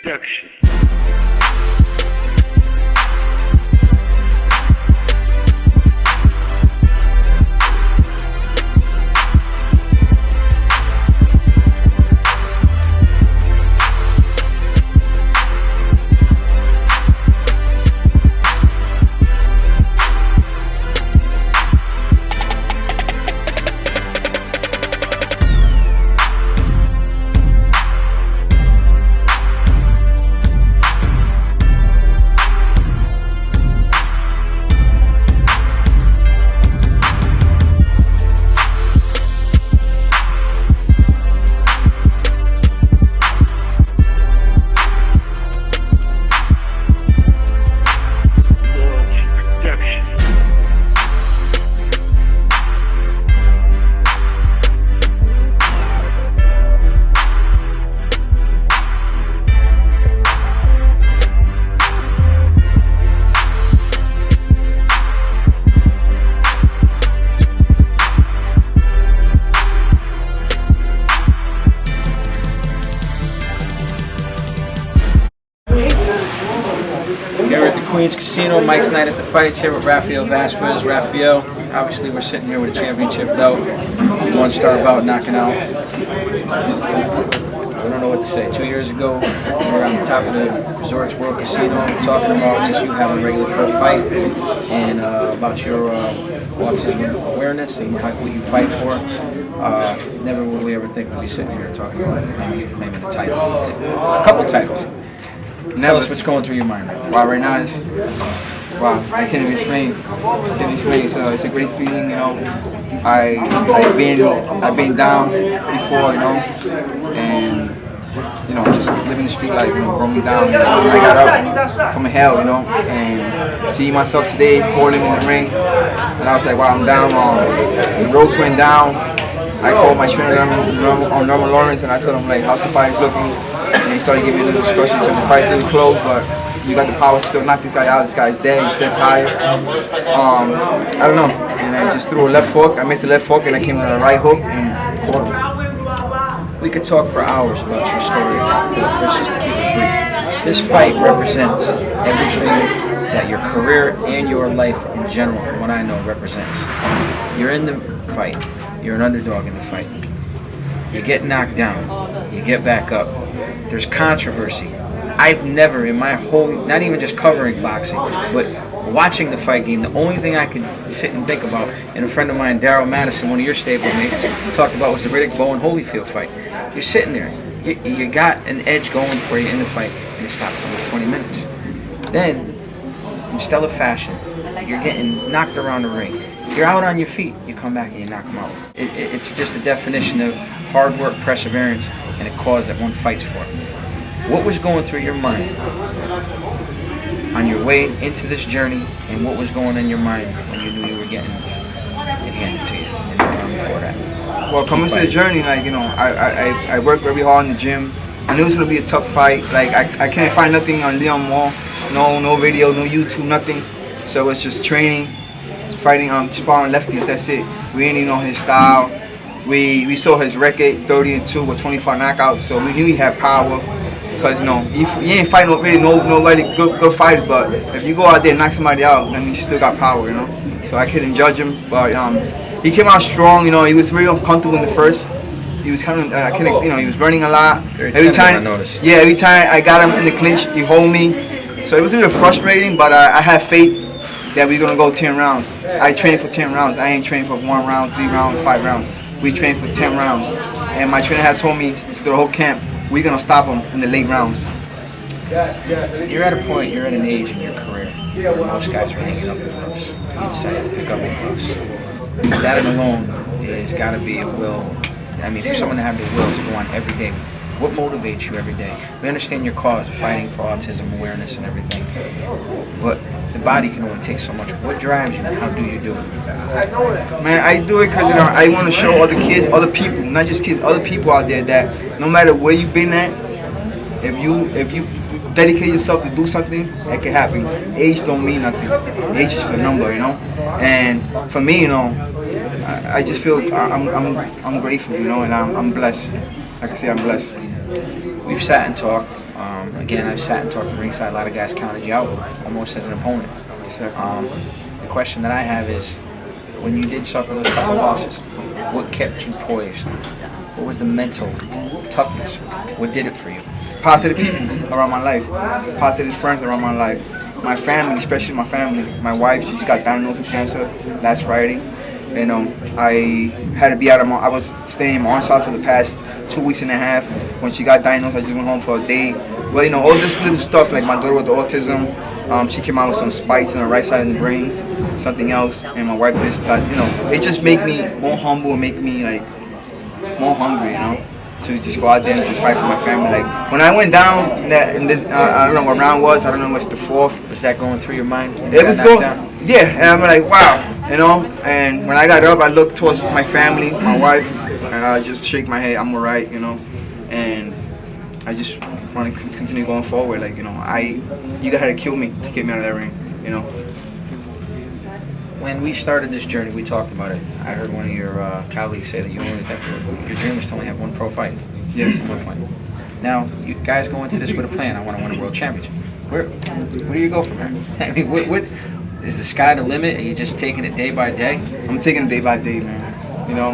Production. Here at the Queens Casino, Mike's Night at the Fights here with Rafael Vazquez. Rafael, obviously we're sitting here with a championship belt. One-star bout knocking out. I don't know what to say. 2 years ago, we were on the top of the Resorts World Casino talking about just you having a regular pro fight and about your autism awareness and what you fight for. Never would we ever think we'd be sitting here talking about maybe you claiming a title. A couple titles. Tell us what's going through your mind right now. Wow, right now it's, wow, I can't even explain. So it's a great feeling, you know. I've been down before, you know, and you know, just living the street life, you know, brought me down. You know, I got up from hell, you know, and see myself today falling in the ring, and I was like, wow, I'm down. The ropes went down. I called my trainer on Norman Lawrence, and I told him like, how's the fight looking? And he started giving me a little discussion, so the fight's really close, but you got the power to still knock this guy out. This guy's dead, he's dead tired. I don't know, and I just threw a left hook. I missed the left hook, and I came with a right hook and caught him. We could talk for hours about your story, but let's just keep it brief. This fight represents everything that your career and your life in general, from what I know, represents. You're in the fight. You're an underdog in the fight. You get knocked down. You get back up. There's controversy. I've never in my whole, not even just covering boxing, but watching the fight game, the only thing I could sit and think about, and a friend of mine, Daryl Madison, one of your stablemates, talked about was the Riddick Bowe and Holyfield fight. You're sitting there. You got an edge going for you in the fight, and it stopped for almost 20 minutes. Then, in stellar fashion, you're getting knocked around the ring. You're out on your feet, you come back and you knock them out. It's just a definition of hard work, perseverance, and a cause that one fights for. What was going through your mind on your way into this journey, and what was going in your mind when you knew you were getting it handed to you and before that? Well, coming to the journey, like, you know, I worked very hard in the gym. I knew it was gonna be a tough fight. Like I can't find nothing on Leon Wall, no video, no YouTube, nothing. So it was just training, fighting, sparring lefties. That's it. We didn't even know his style. We saw his record, 30-2 with 25 knockouts. So we knew he had power. Because you know, he ain't fighting nobody good fighters. But if you go out there and knock somebody out, then you still got power, you know. So I couldn't judge him, but he came out strong. You know, he was really uncomfortable in the first. He was kind of, you know, he was running a lot. Every time I got him in the clinch, he hold me. So it was a little frustrating, but I had faith that we're gonna go 10 rounds. I trained for 10 rounds. I ain't trained for 1 round, 3 rounds, 5 rounds. We trained for 10 rounds. And my trainer had told me through the whole camp, we're gonna stop him in the late rounds. You're at a point, you're at an age in your career where most guys are hanging up the gloves. You decided to pick up the gloves. That alone is gotta be a will. I mean, for someone to have the will to go on every day. What motivates you every day? We understand your cause, fighting for autism awareness and everything, but the body can only take so much. What drives you? How do you do it? Man, I do it because, you know, I want to show other kids, other people, not just kids, other people out there that no matter where you've been at, if you dedicate yourself to do something, it can happen. Age don't mean nothing. Age is just a number, you know. And for me, you know, I just feel I'm grateful, you know, and I'm blessed. Like I say, I'm blessed. We've sat and talked. Again, I've sat and talked at ringside. A lot of guys counted you out almost as an opponent. The question that I have is, when you did suffer those couple losses, what kept you poised? What was the mental toughness? What did it for you? Positive people around my life, positive friends around my life. My family, especially my family. My wife, she just got diagnosed with cancer last Friday. You know, I had to be out of I was staying in Marshall for the past 2 weeks and a half. When she got diagnosed, I just went home for a day. But you know, all this little stuff, like my daughter with the autism, she came out with some spikes on the right side of the brain, something else, and my wife just got, you know, it just made me more humble and make me like more hungry, you know, to just go out there and just fight for my family. Like when I went down, I don't know what round was, I don't know what's the fourth. Was that going through your mind? It was going, yeah, and I'm like, wow, you know. And when I got up, I looked towards my family, my wife, and I just shake my head, I'm alright, you know. And I just want to continue going forward. Like, you know, you had to kill me to get me out of that ring, you know. When we started this journey, we talked about it. I heard one of your colleagues say that your dream was to only have one pro fight. Yes. At one point. Now, you guys go into this with a plan. I want to win a world championship. Where do you go from here? I mean, what is the sky the limit? Are you just taking it day by day? I'm taking it day by day, man. You know,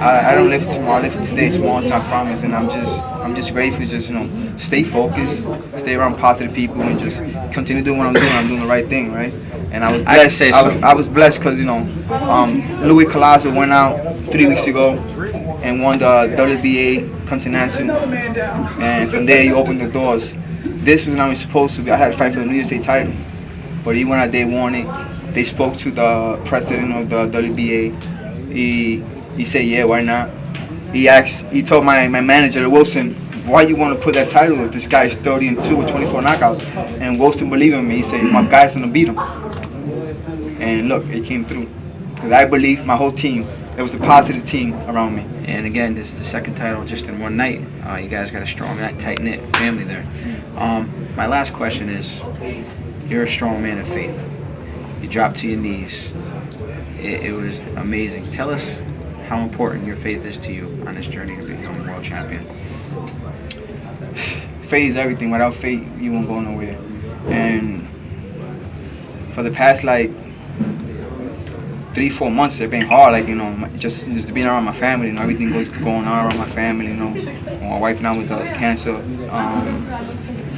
I don't live for tomorrow. I live for today. Tomorrow's not promised, and I'm just grateful. Just, you know, stay focused, stay around positive people, and just continue doing what I'm doing. I'm doing the right thing, right? And I was blessed. I was blessed because, you know, Louis Collazo went out 3 weeks ago and won the WBA Continental, and from there he opened the doors. This was not supposed to be. I had to fight for the New York State title, but he went out there, won it. They spoke to the president of the WBA. He said, yeah, why not? He told my manager, Wilson, why you want to put that title if this guy is 30-2 with 24 knockouts? And Wilson believed in me. He said, my guy's going to beat him. And look, it came through. Because I believe my whole team, it was a positive team around me. And again, this is the second title just in one night. You guys got a strong, tight-knit family there. My last question is, you're a strong man of faith. You dropped to your knees. It was amazing. Tell us how important your faith is to you on this journey to become a world champion. Faith is everything. Without faith, you won't go nowhere. And for the past, like, 3-4 months, it's been hard. Like, you know, just being around my family. You know, everything going on around my family. You know, my wife now with cancer,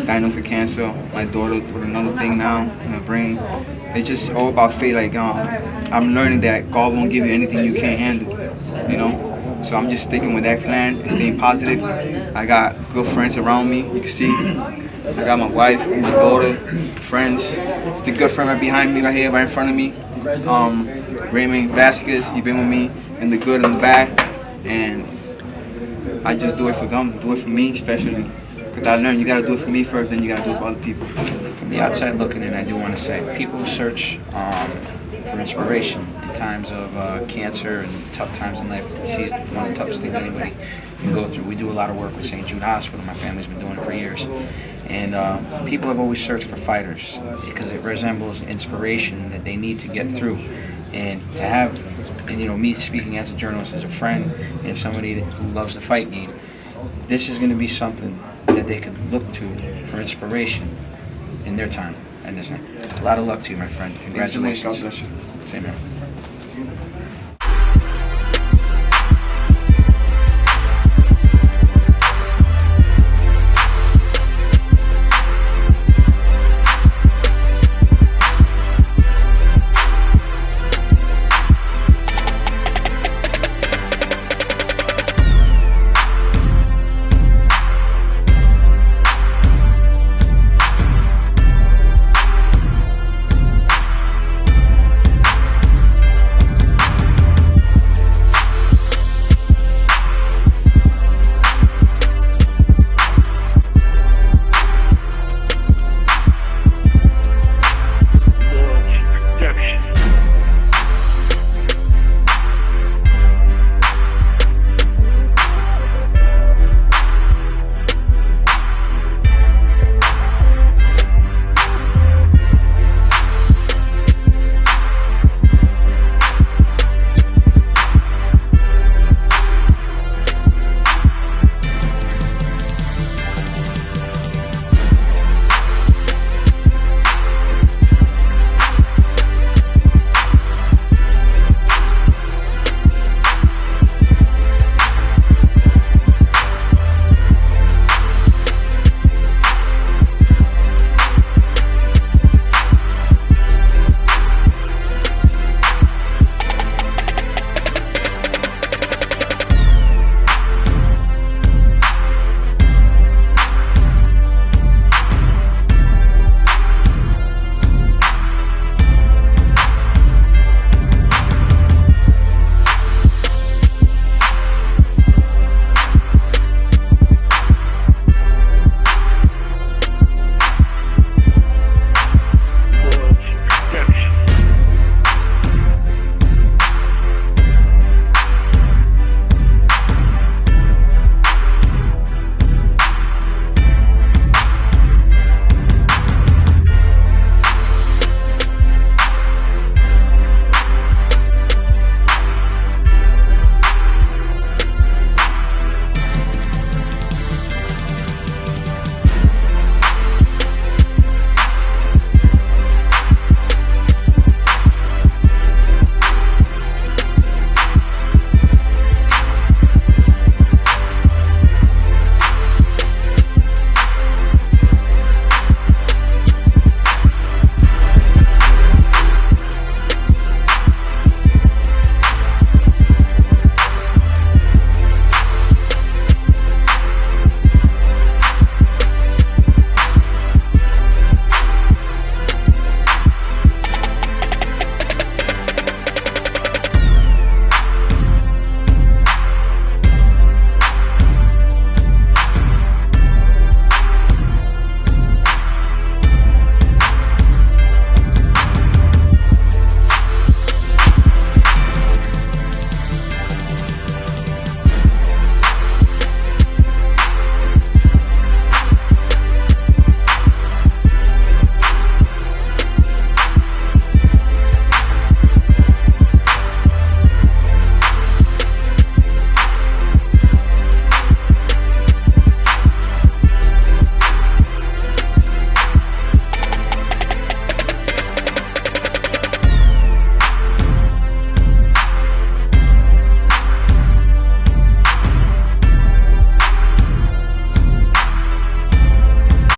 diagnosed with cancer. My daughter with another thing now in her brain. It's just all about faith. Like, I'm learning that God won't give you anything you can't handle. You know. So I'm just sticking with that plan and staying positive. I got good friends around me. You can see, I got my wife, my daughter, friends. It's the good friend right behind me, right here, right in front of me. Rafael Vazquez, you've been with me in the good and the bad. And I just do it for them, do it for me especially. Because I learned you got to do it for me first, then you got to do it for other people. From the outside looking in, I do want to say, people search for inspiration in times of cancer and tough times in life. It's one of the toughest things anybody can go through. We do a lot of work with St. Jude Hospital. My family's been doing it for years. And people have always searched for fighters because it resembles inspiration that they need to get through. And to have, and you know, me speaking as a journalist, as a friend, and somebody who loves the fight game, this is going to be something that they could look to for inspiration in their time. And a lot of luck to you, my friend. Congratulations. God bless you. Same here.